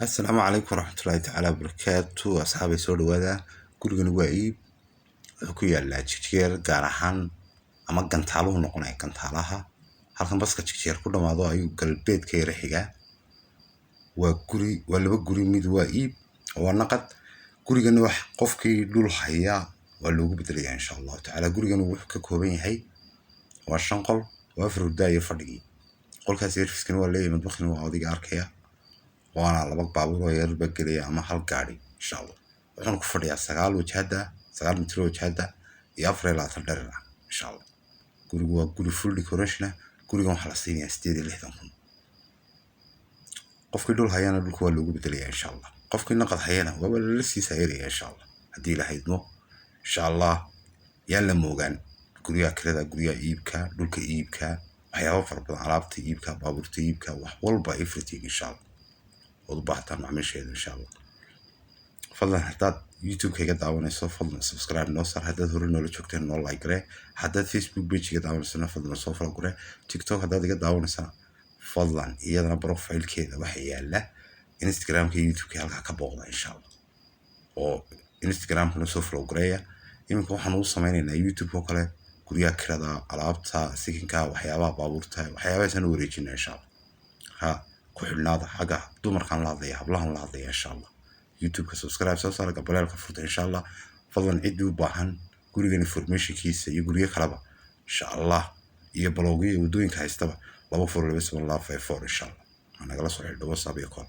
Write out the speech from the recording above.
السلام عليكم ورحمة الله تعالى وبركاته أصحابي سو dhawaada gurigan waa iib wuxuu ku yaalaa jigjeer gaar ahaan ama gantaaluhu noqonaya gantaalaha halkan baska jigjeer ku dhamaado ayuu galbeedka yara xigaa waa laba guri mid waa iib waa naqad gurigan wax qofkii dhul haya waa loogu bedelayaa insha Allah taala gurigan wuxuu ka kooban yahay waa 5 qol waa furdaa iyo fadhigi qolkaas service-kan waa leeyahay madbakhna waa adiga arkaya وانا لبا بابور oo yar bagelaya ama hal gaari insha Allah waxaan ku fadhiyaa 9 wajhada 9 mitir wajhada iyo 4 dherer insha Allah gurigu waa guri full decoration gurigan waxa la siinayaa 68 qofkii dhul hayana dhulku waa loogu bedelayaa insha Allah qofkii naqad hayana waa la sii saaraya insha Allah hadii la haydmo insha Allah yalla moogan guriga kirada guriga iibka dhulka iibka waxyaabo fara badan alaabta iibka baabuurta iibka wax walba everything insha Allah وضبحتها مع مشهد إن شاء الله فضلا حداد يوتيوب كي قد عاونيسو فضلا سبسكرايب نوصر حداد هورينو لو شوكتين نو لايك ري حداد فيسبوك بيج قد عاونيسو فضلا صوفر قري تيك توك حداد قد عاونيسو فضلا إيادنا بروفايل كيدا وحيالا انستغرام كي يوتيوب كي هالكا كبوغدا إن شاء الله و انستغرام كنو صوفر قرية يمكن waxaan u sameeynaa YouTube oo kale guriga kirada alaabta sikinka waxyaabaha baabuurta waxyaabaha san wareejinaa insha Allah ha كحلنا حاجة دمر كان لاضي hablahan لاضي إن شاء الله يوتيوب كسبسكرايب سو صار قبل الكفرت إن شاء الله فضلا عدوا باهن gurigan informationkiisa iyo guriga kalaba insha Allah iyo blogii wadooyinka haystaba laba furo laba 7 insha Allah ana kala soo xidho WhatsApp iyo call